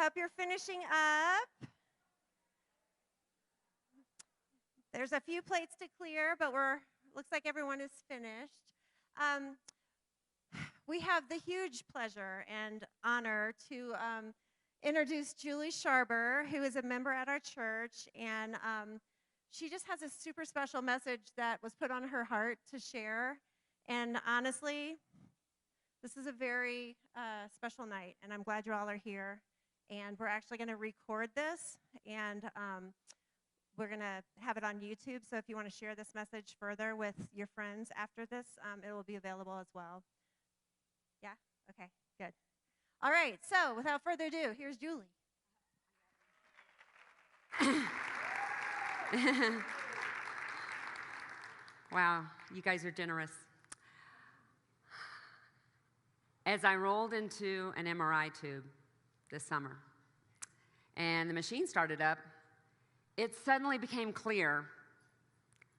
hope you're finishing up. There's a few plates to clear, but looks like everyone is finished. We have the huge pleasure and honor to introduce Julie Sharber, who is a member at our church, and she just has a super special message that was put on her heart to share. And honestly, this is a very special night, and I'm glad you all are here. And we're actually going to record this, and we're going to have it on YouTube. So if you want to share this message further with your friends after this, it will be available as well. Yeah? Okay, good. All right, so without further ado, here's Julie. Wow, you guys are generous. As I rolled into an MRI tube this summer, and the machine started up, it suddenly became clear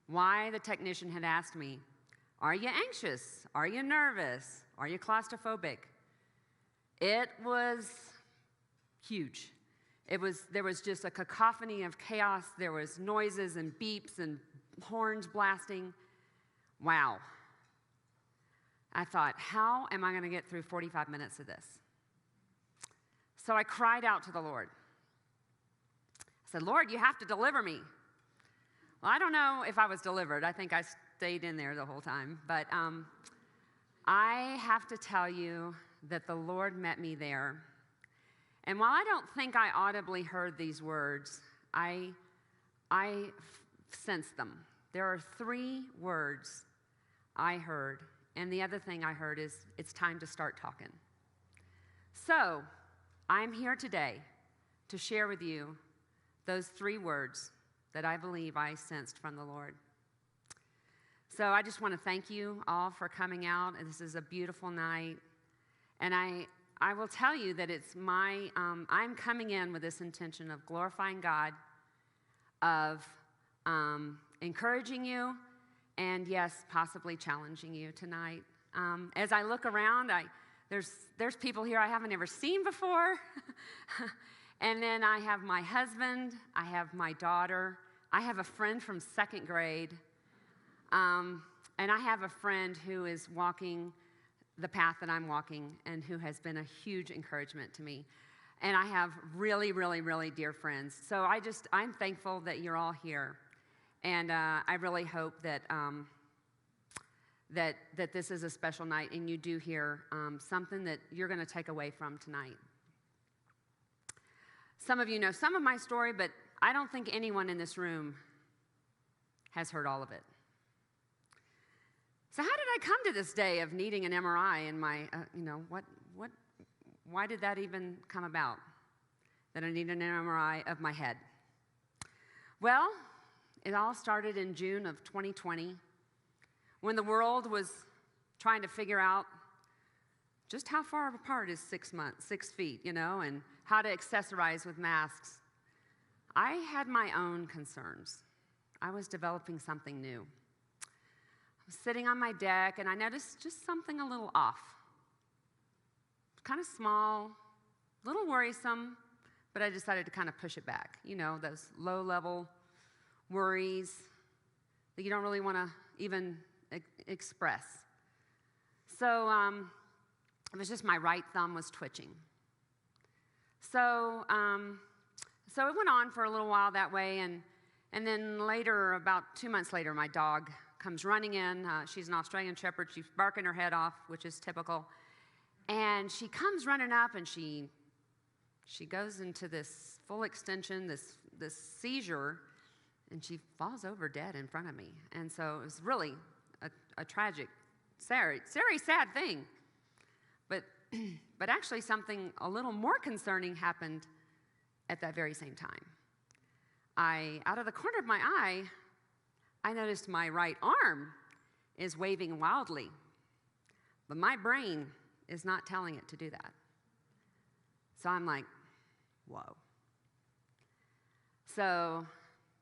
why the technician had asked me, "Are you anxious? Are you nervous? Are you claustrophobic?" It was huge. There was just a cacophony of chaos. There was noises and beeps and horns blasting. Wow. I thought, how am I going to get through 45 minutes of this? So I cried out to the Lord. I said, "Lord, you have to deliver me." Well, I don't know if I was delivered. I think I stayed in there the whole time. But I have to tell you that the Lord met me there. And while I don't think I audibly heard these words, I sensed them. There are 3 words I heard. And the other thing I heard is, it's time to start talking. So, I'm here today to share with you those 3 words that I believe I sensed from the Lord. So I just want to thank you all for coming out. This is a beautiful night. And I will tell you that it's I'm coming in with this intention of glorifying God, of encouraging you, and yes, possibly challenging you tonight. As I look around, there's people here I haven't ever seen before. And then I have my husband, I have my daughter, I have a friend from 2nd grade, and I have a friend who is walking the path that I'm walking and who has been a huge encouragement to me. And I have really, really, really dear friends. So I'm thankful that you're all here. And I really hope that that this is a special night and you do hear something that you're going to take away from tonight. Some of you know some of my story, but I don't think anyone in this room has heard all of it. So how did I come to this day of needing an MRI in my, why did that even come about, that I need an MRI of my head? Well, it all started in June of 2020, when the world was trying to figure out just how far apart is 6 feet, and how to accessorize with masks. I had my own concerns. I was developing something new. I was sitting on my deck, and I noticed just something a little off. Kind of small, a little worrisome, but I decided to kind of push it back. Those low-level worries that you don't really want to even express. So it was just my right thumb was twitching. So it went on for a little while that way, and then later, about 2 months later, my dog comes running in. She's an Australian Shepherd. She's barking her head off, which is typical. And she comes running up, and she goes into this full extension, this seizure, and she falls over dead in front of me. And so it was really a tragic, very sad thing. But actually something a little more concerning happened at that very same time. Out of the corner of my eye, I noticed my right arm is waving wildly, but my brain is not telling it to do that. So I'm like, whoa. So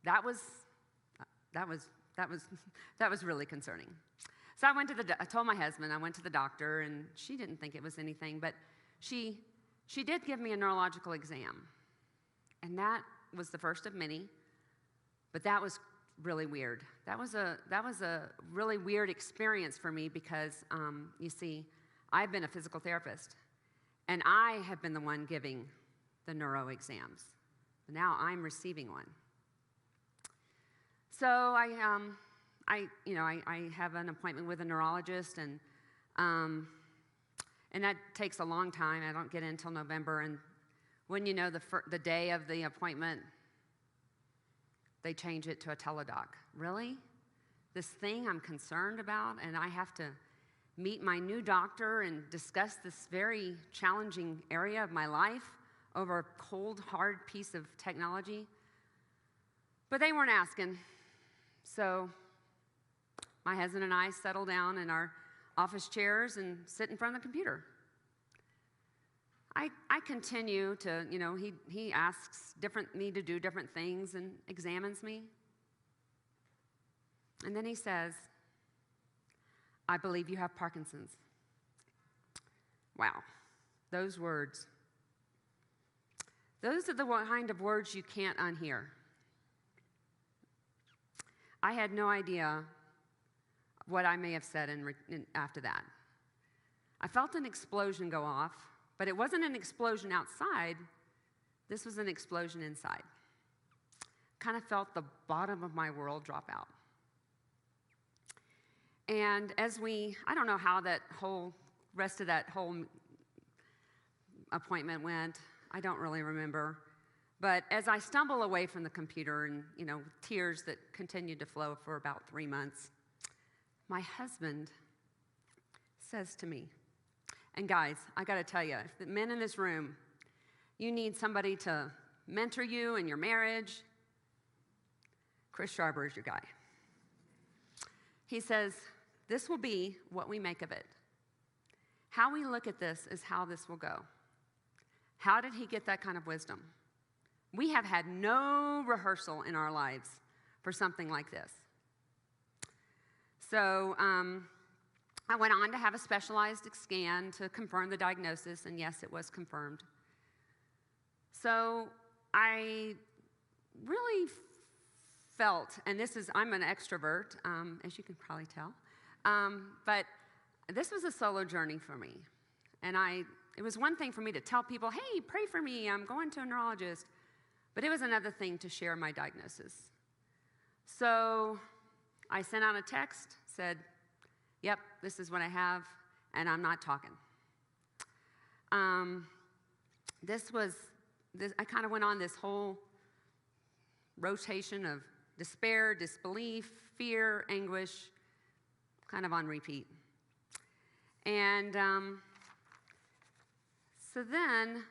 that was really concerning. So I told my husband, I went to the doctor, and she didn't think it was anything, but she She did give me a neurological exam, and that was the first of many, but that was really weird. That was a really weird experience for me because, you see, I've been a physical therapist, and I have been the one giving the neuro exams. Now I'm receiving one. So I have an appointment with a neurologist, and that takes a long time. I don't get in until November, and when you know the day of the appointment, they change it to a teledoc. Really? This thing I'm concerned about, and I have to meet my new doctor and discuss this very challenging area of my life over a cold, hard piece of technology? But they weren't asking. So my husband and I settle down in our office chairs and sit in front of the computer. I continue to, he asks me to do different things and examines me. And then he says, "I believe you have Parkinson's." Wow, those words. Those are the kind of words you can't unhear. I had no idea what I may have said after that. I felt an explosion go off, but it wasn't an explosion outside. This was an explosion inside. Kind of felt the bottom of my world drop out. And I don't know how that whole rest of that whole appointment went. I don't really remember. But as I stumble away from the computer and, tears that continued to flow for about 3 months, my husband says to me, and guys, I got to tell you, if the men in this room, you need somebody to mentor you in your marriage, Chris Sharber is your guy. He says, "This will be what we make of it. How we look at this is how this will go." How did he get that kind of wisdom? We have had no rehearsal in our lives for something like this. So I went on to have a specialized scan to confirm the diagnosis, and yes, it was confirmed. So I really felt, and I'm an extrovert, as you can probably tell, but this was a solo journey for me. And it was one thing for me to tell people, "Hey, pray for me, I'm going to a neurologist." But it was another thing to share my diagnosis. So I sent out a text, said, "Yep, this is what I have, and I'm not talking." I kind of went on this whole rotation of despair, disbelief, fear, anguish, kind of on repeat. And so then,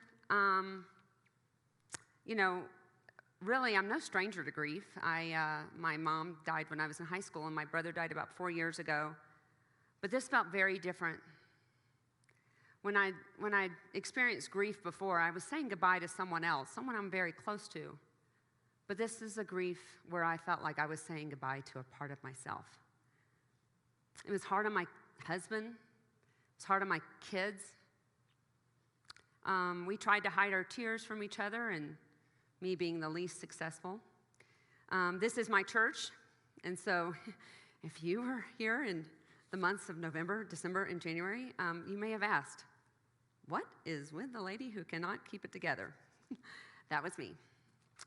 really, I'm no stranger to grief. My mom died when I was in high school, and my brother died about 4 years ago. But this felt very different. When I experienced grief before, I was saying goodbye to someone else, someone I'm very close to. But this is a grief where I felt like I was saying goodbye to a part of myself. It was hard on my husband. It was hard on my kids. We tried to hide our tears from each other, and me being the least successful. This is my church, and so if you were here in the months of November, December, and January, you may have asked, "What is with the lady who cannot keep it together?" That was me,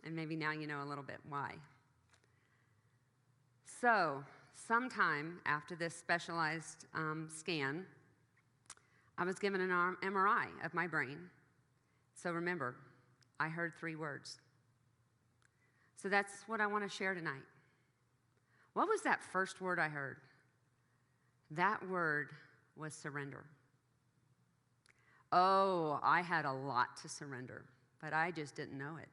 and maybe now you know a little bit why. So sometime after this specialized scan, I was given an MRI of my brain. So remember, I heard 3 words. So that's what I want to share tonight. What was that first word I heard? That word was surrender. Oh, I had a lot to surrender, but I just didn't know it.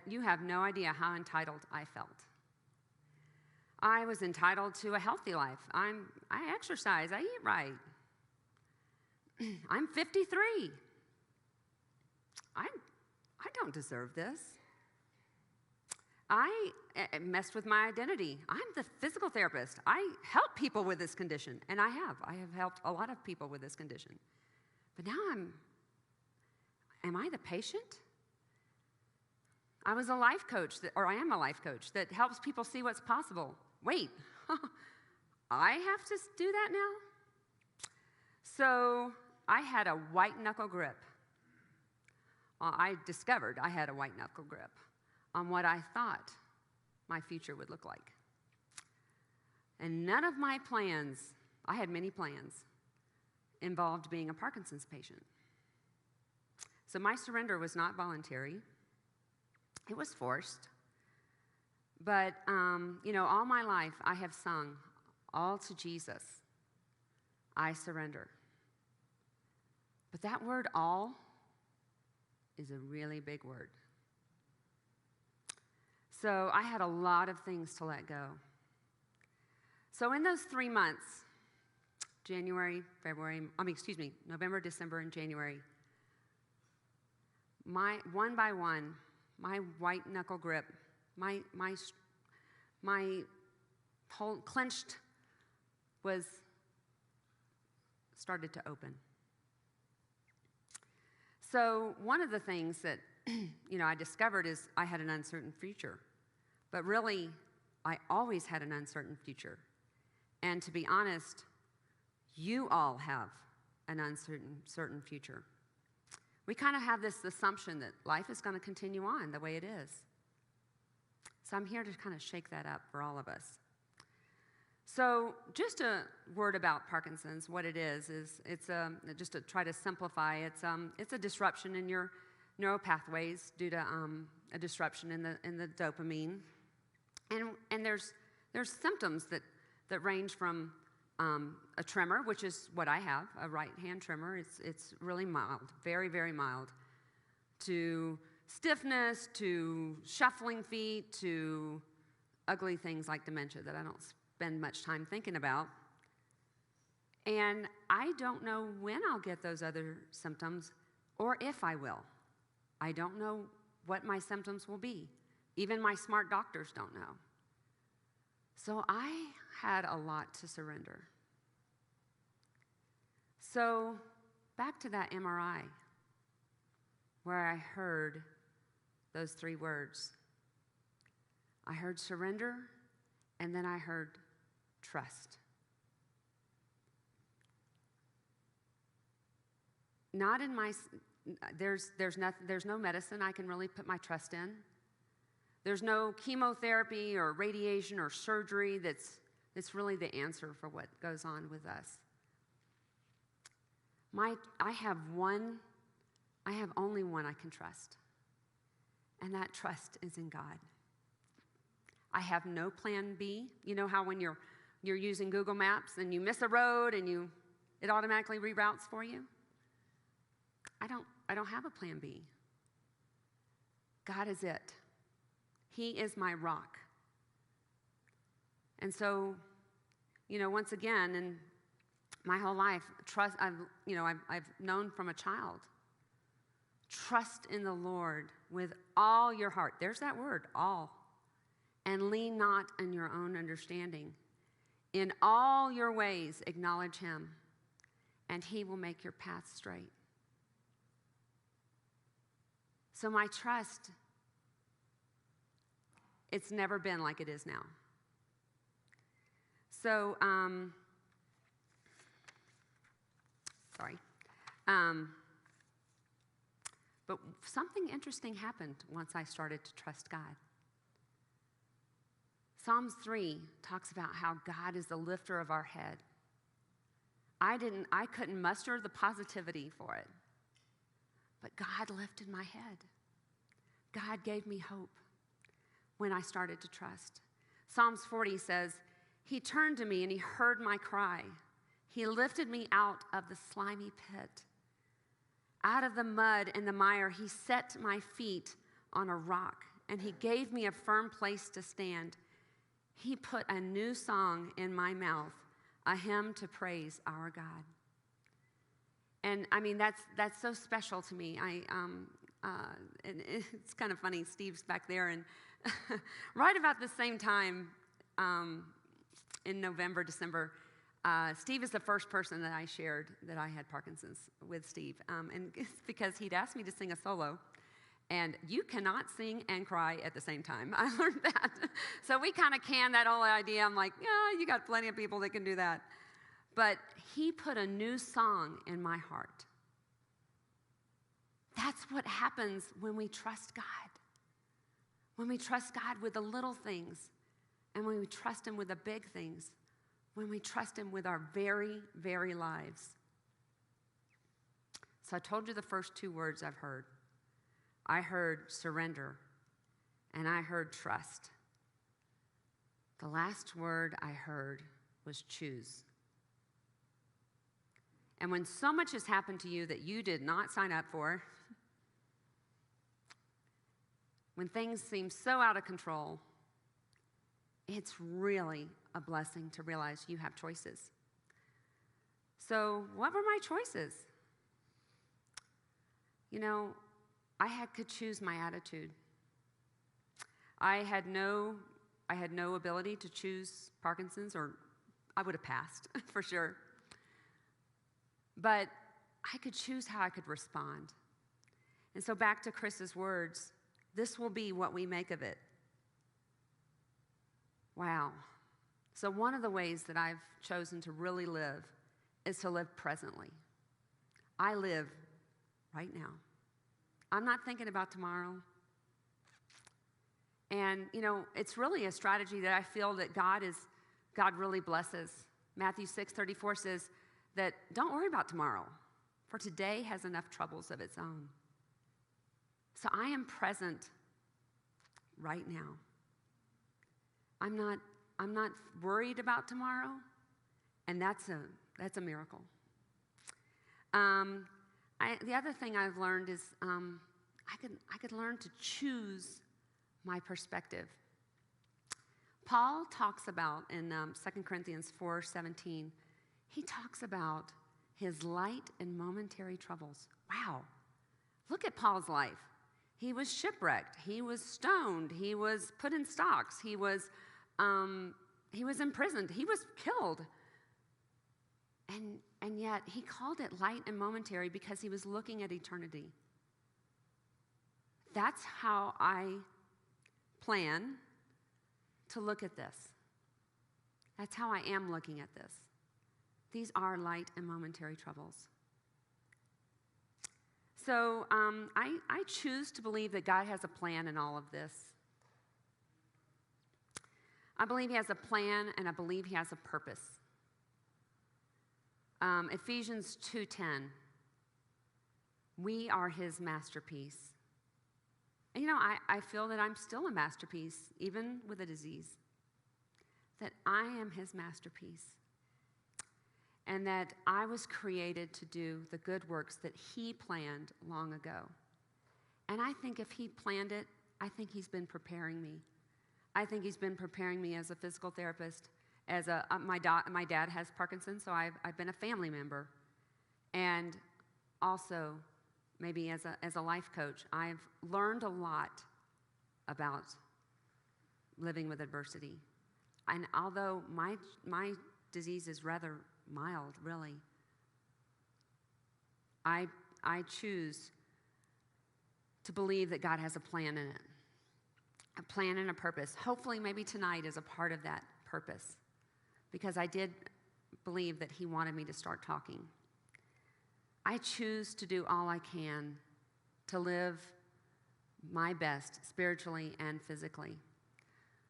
You have no idea how entitled I felt. I was entitled to a healthy life. I exercise, I eat right. I'm 53. I don't deserve this. I messed with my identity. I'm the physical therapist. I help people with this condition, and I have. I have helped a lot of people with this condition. But now am I the patient? I was a life coach, or I am a life coach that helps people see what's possible. Wait, I have to do that now? So I had a white knuckle grip. I discovered I had a white knuckle grip on what I thought my future would look like. And none of my plans, I had many plans, involved being a Parkinson's patient. So my surrender was not voluntary. It was forced. But, all my life I have sung, all to Jesus, I surrender. But that word all is a really big word. So I had a lot of things to let go. So in those 3 months, November, December, and January, one by one, my white knuckle grip, my whole clenched started to open. So one of the things that, I discovered is I had an uncertain future. But really, I always had an uncertain future. And to be honest, you all have an uncertain future. We kind of have this assumption that life is going to continue on the way it is. So I'm here to kind of shake that up for all of us. So just a word about Parkinson's. What it is it's just to try to simplify. It's a disruption in your neural pathways due to a disruption in the dopamine, and there's symptoms that range from a tremor, which is what I have, a right hand tremor. It's really mild, very, very mild, to stiffness, to shuffling feet, to ugly things like dementia that I don't spend much time thinking about. And I don't know when I'll get those other symptoms or if I will. I don't know what my symptoms will be. Even my smart doctors don't know. So I had a lot to surrender. So back to that MRI where I heard those 3 words. I heard surrender, and then I heard trust. Not in my, there's no medicine I can really put my trust in. There's no chemotherapy or radiation or surgery that's really the answer for what goes on with us. I have only one I can trust, and that trust is in God. I have no plan B. You know how when you're using Google Maps and you miss a road and it automatically reroutes for you? I don't have a plan B. God is it. He is my rock. And so, once again, in my whole life, trust. I've known from a child. Trust in the Lord with all your heart. There's that word, all. And lean not on your own understanding. In all your ways, acknowledge Him, and He will make your path straight. So my trust, it's never been like it is now. So, but something interesting happened once I started to trust God. Psalms 3 talks about how God is the lifter of our head. I couldn't muster the positivity for it, but God lifted my head. God gave me hope when I started to trust. Psalms 40 says, He turned to me and He heard my cry. He lifted me out of the slimy pit. Out of the mud and the mire, He set my feet on a rock, and He gave me a firm place to stand. He put a new song in my mouth, a hymn to praise our God. And I mean, that's so special to me. And it's kind of funny, Steve's back there, and right about the same time, in November, December, Steve is the first person that I shared that I had Parkinson's with Steve. And it's because he'd asked me to sing a solo. And you cannot sing and cry at the same time. I learned that. So we kind of canned that whole idea. I'm like, yeah, you got plenty of people that can do that. But he put a new song in my heart. That's what happens when we trust God. When we trust God with the little things, and when we trust him with the big things, when we trust him with our very, very lives. So I told you the first two words I've heard. I heard surrender, and I heard trust. The last word I heard was choose. And when so much has happened to you that you did not sign up for, when things seem so out of control, it's really a blessing to realize you have choices. So, what were my choices? You know, I could choose my attitude. I had no ability to choose Parkinson's, or I would have passed for sure. But I could choose how I could respond. And so back to Chris's words, this will be what we make of it. Wow. So one of the ways that I've chosen to really live is to live presently. I live right now. I'm not thinking about tomorrow. And, you know, it's really a strategy that I feel that God really blesses. Matthew 6:34 says that don't worry about tomorrow, for today has enough troubles of its own. So I am present right now. I'm not worried about tomorrow, and that's a miracle. The other thing I've learned is I could learn to choose my perspective. Paul talks about in 2 Corinthians 4:17, he talks about his light and momentary troubles. Wow. Look at Paul's life. He was shipwrecked. He was stoned. He was put in stocks. He was imprisoned. He was killed. And yet he called it light and momentary because he was looking at eternity. That's how I plan to look at this. That's how I am looking at this. These are light and momentary troubles. So I choose to believe that God has a plan in all of this. I believe he has a plan, and I believe he has a purpose. Ephesians 2:10, we are his masterpiece. And you know, I feel that I'm still a masterpiece, even with a disease. That I am his masterpiece. And that I was created to do the good works that he planned long ago. And I think if he planned it, I think he's been preparing me. I think he's been preparing me as a physical therapist. My dad has Parkinson's, so I've been a family member. And also, maybe as a life coach, I've learned a lot about living with adversity. And although my disease is rather mild, really, I choose to believe that God has a plan in it, a plan and a purpose. Hopefully, maybe tonight is a part of that purpose, because I did believe that he wanted me to start talking. I choose to do all I can to live my best spiritually and physically.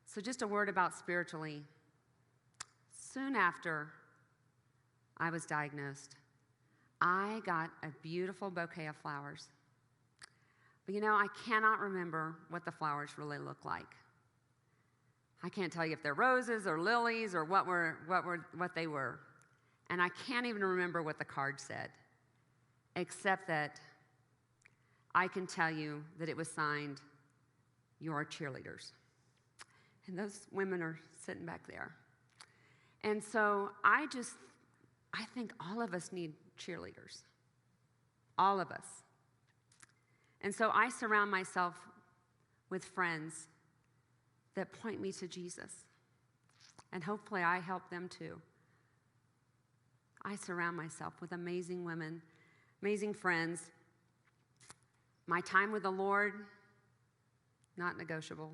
So just a word about spiritually. Soon after I was diagnosed, I got a beautiful bouquet of flowers. But you know, I cannot remember what the flowers really look like. I can't tell you if they're roses or lilies or what they were. And I can't even remember what the card said, except that I can tell you that it was signed, "Your cheerleaders." And those women are sitting back there. And so I think all of us need cheerleaders. All of us. And so I surround myself with friends that point me to Jesus. And hopefully I help them too. I surround myself with amazing women, amazing friends. My time with the Lord, not negotiable.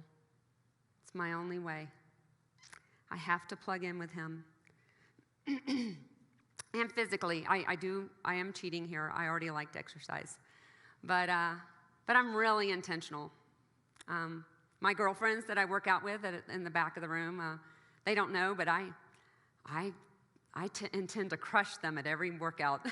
It's my only way. I have to plug in with him. And physically, I am cheating here. I already like to exercise. But I'm really intentional. My girlfriends that I work out with in the back of the room, they don't know, but I intend to crush them at every workout.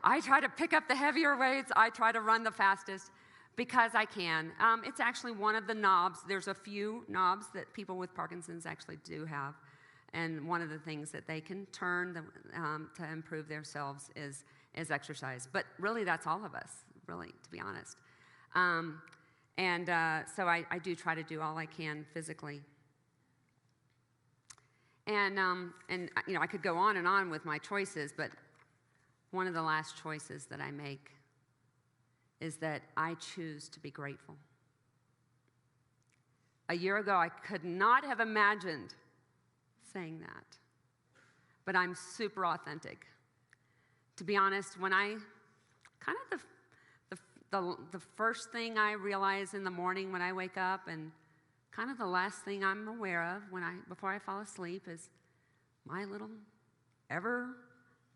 I try to pick up the heavier weights. I try to run the fastest because I can. It's actually one of the knobs. There's a few knobs that people with Parkinson's actually do have. And one of the things that they can turn to improve themselves is exercise. But really, that's all of us, really, to be honest. So I do try to do all I can physically. And I could go on and on with my choices, but one of the last choices that I make is that I choose to be grateful. A year ago, I could not have imagined saying that, but I'm super authentic. To be honest, when I kind of the first thing I realize in the morning when I wake up, and kind of the last thing I'm aware of before I fall asleep, is my little ever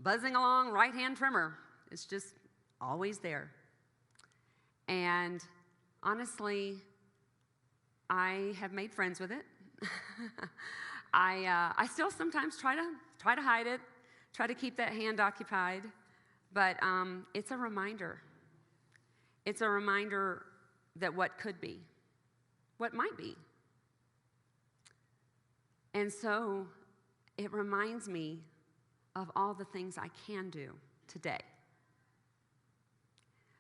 buzzing along right-hand trimmer. It's just always there. And honestly, I have made friends with it. I still sometimes try to hide it, try to keep that hand occupied, but it's a reminder. It's a reminder that what could be, what might be. And so it reminds me of all the things I can do today.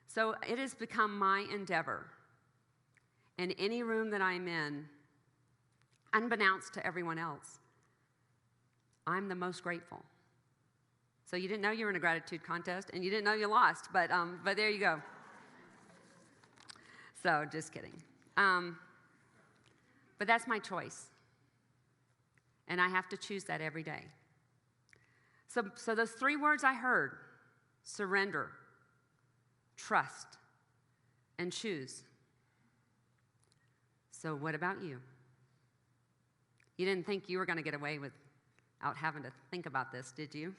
So it has become my endeavor in any room that I'm in, unbeknownst to everyone else, I'm the most grateful. So you didn't know you were in a gratitude contest, and you didn't know you lost, but there you go. So just kidding. But that's my choice, and I have to choose that every day. So those three words I heard: surrender, trust, and choose. So what about you? You didn't think you were going to get away without having to think about this, did you?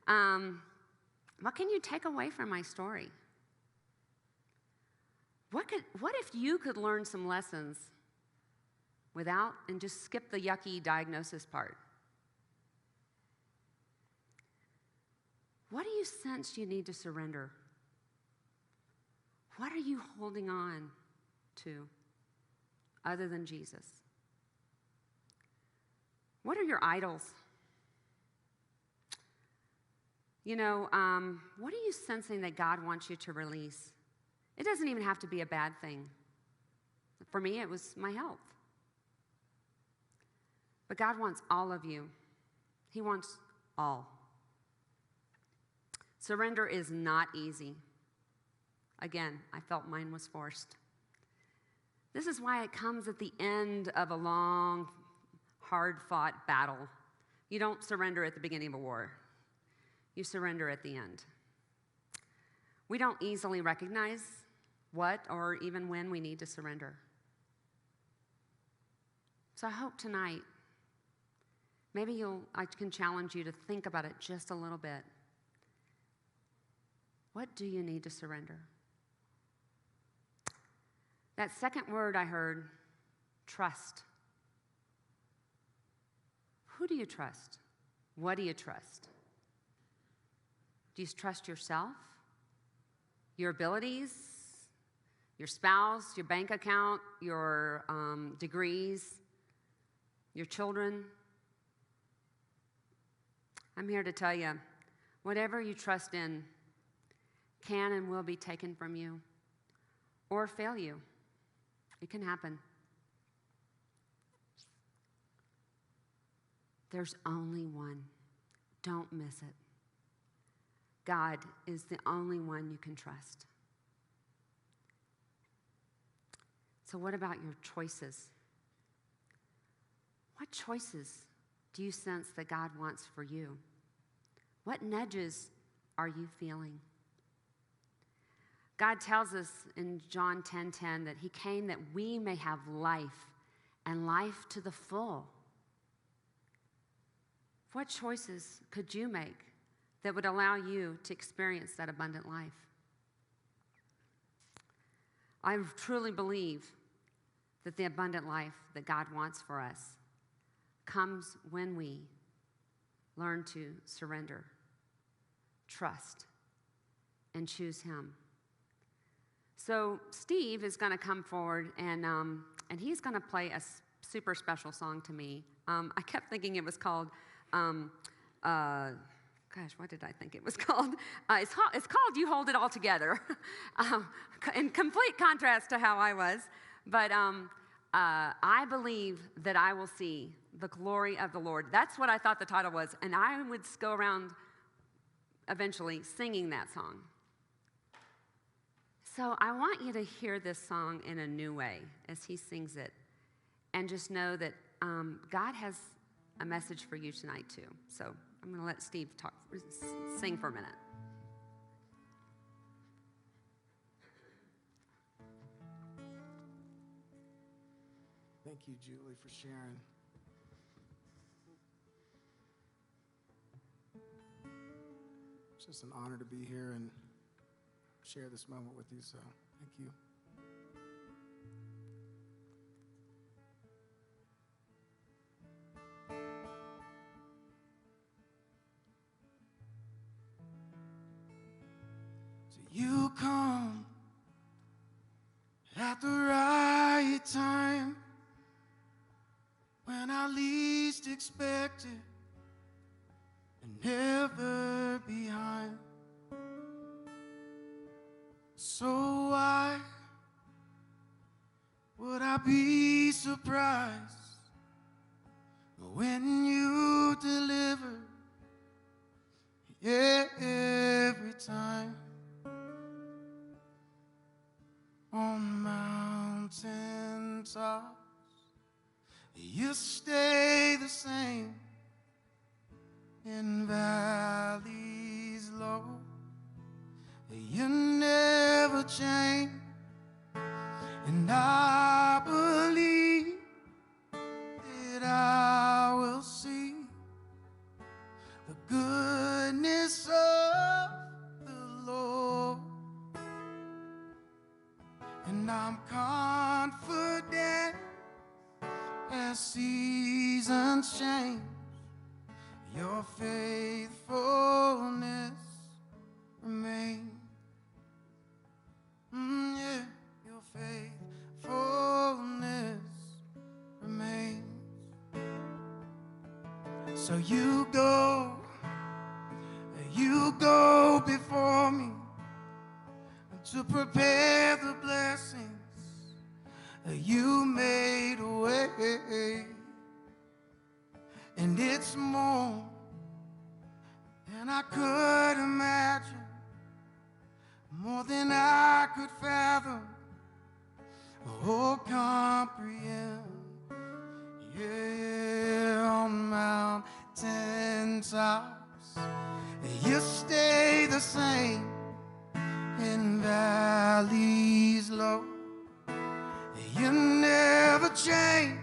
What can you take away from my story? What if you could learn some lessons without and just skip the yucky diagnosis part? What do you sense you need to surrender? What are you holding on to other than Jesus? What are your idols? What are you sensing that God wants you to release? It doesn't even have to be a bad thing. For me, it was my health. But God wants all of you. He wants all. Surrender is not easy. Again, I felt mine was forced. This is why it comes at the end of a long, hard-fought battle. You don't surrender at the beginning of a war. You surrender at the end. We don't easily recognize what or even when we need to surrender. So I hope tonight, maybe I can challenge you to think about it just a little bit. What do you need to surrender? That second word I heard, trust. Who do you trust? What do you trust? Do you trust yourself? Your abilities? Your spouse? Your bank account? Your degrees? Your children? I'm here to tell you, whatever you trust in can and will be taken from you or fail you. It can happen. There's only one. Don't miss it. God is the only one you can trust. So what about your choices? What choices do you sense that God wants for you? What nudges are you feeling? God tells us in John 10:10 that he came that we may have life and life to the full. What choices could you make that would allow you to experience that abundant life? I truly believe that the abundant life that God wants for us comes when we learn to surrender, trust, and choose him. So Steve is going to come forward, and he's going to play a super special song to me. I kept thinking it was called, what did I think it was called? It's called You Hold It All Together, in complete contrast to how I was. But I believe that I will see the glory of the Lord. That's what I thought the title was, and I would go around eventually singing that song. So I want you to hear this song in a new way as he sings it, and just know that God has a message for you tonight too. So I'm going to let Steve sing for a minute. Thank you, Julie, for sharing. It's just an honor to be here and share this moment with you, so thank you. So you come at the right time, when I least expect it, and never behind. So why would I be surprised when you deliver? Yeah, every time. On mountain tops, you stay the same. In valleys low, you never change. And I believe that I will see the goodness of the Lord. And I'm confident as seasons change, your faithfulness remains. Yeah, your faithfulness remains. So you go before me to prepare the blessings. You made a way, and it's more than I could imagine, more than I could fathom or comprehend. Yeah, on mountain tops, you stay the same. In valleys low, you never change.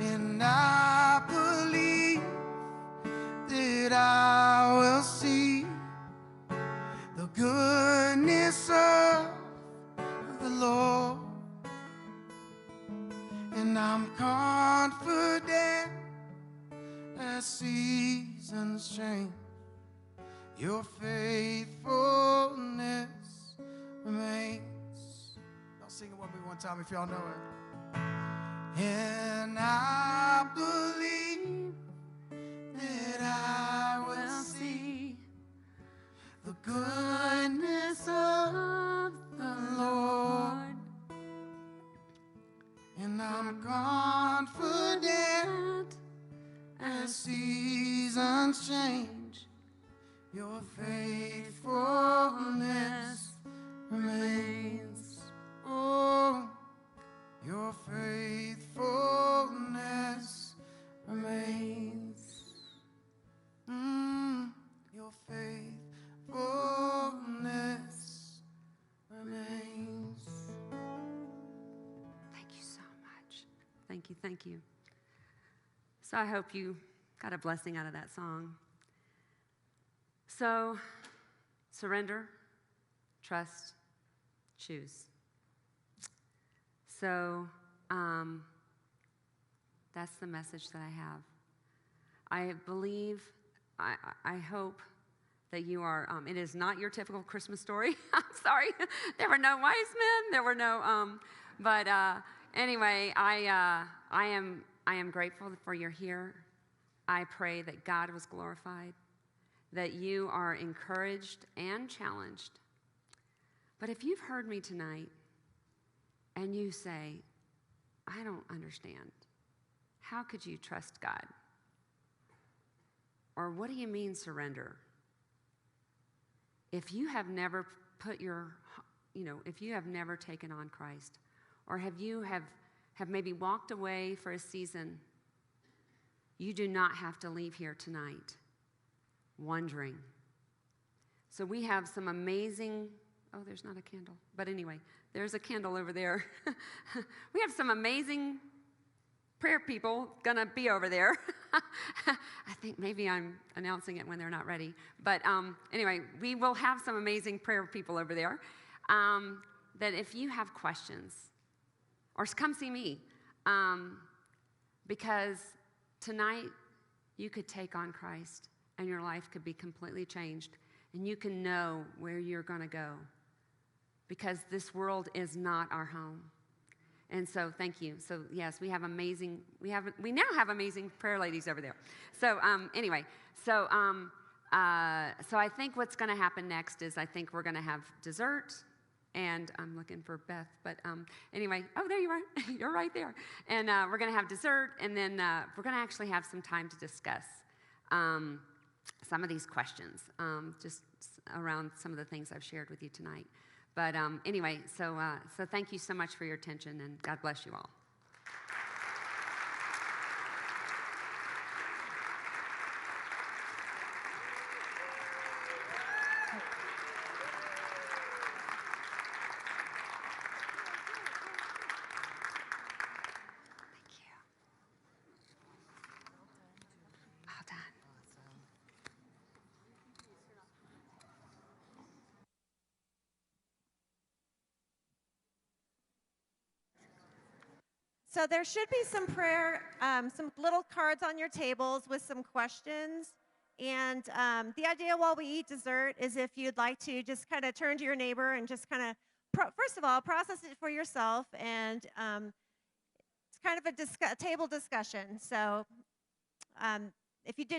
And I believe that I will see the goodness of the Lord. And I'm confident as seasons change, your faithfulness remains. Y'all sing it with me one time if y'all know it. And I believe that I will see the goodness of the Lord. And I'm confident as seasons change, your faithfulness remains. Oh, your faithfulness remains. thank you, thank you. So I hope you got a blessing out of that song. So, surrender, trust, choose. So, that's the message that I have. I believe, I hope that you are, it is not your typical Christmas story. I'm sorry. There were no wise men. There were no, but anyway, I am grateful for you're here. I pray that God was glorified, that you are encouraged and challenged. But if you've heard me tonight and you say, I don't understand, how could you trust God? Or what do you mean surrender? If you have never put your, if you have never taken on Christ, or have maybe walked away for a season, you do not have to leave here tonight wondering. So we have some amazing, there's not a candle, but anyway, there's a candle over there. We have some amazing prayer people gonna be over there. I think maybe I'm announcing it when they're not ready. But anyway, we will have some amazing prayer people over there. That if you have questions, or come see me, because tonight you could take on Christ and your life could be completely changed, and you can know where you're gonna go, because this world is not our home. And so thank you. So yes, we now have amazing prayer ladies over there. So anyway, so I think what's going to happen next is I think we're going to have dessert, and I'm looking for Beth, but anyway, there you are. You're right there. And we're going to have dessert, and then we're going to actually have some time to discuss some of these questions, just around some of the things I've shared with you tonight. But anyway, so thank you so much for your attention, and God bless you all. Thank you. Well done. So there should be some some little cards on your tables with some questions. And the idea while we eat dessert is if you'd like to just kind of turn to your neighbor and just kind of, first of all, process it for yourself. And it's kind of a table discussion. So if you did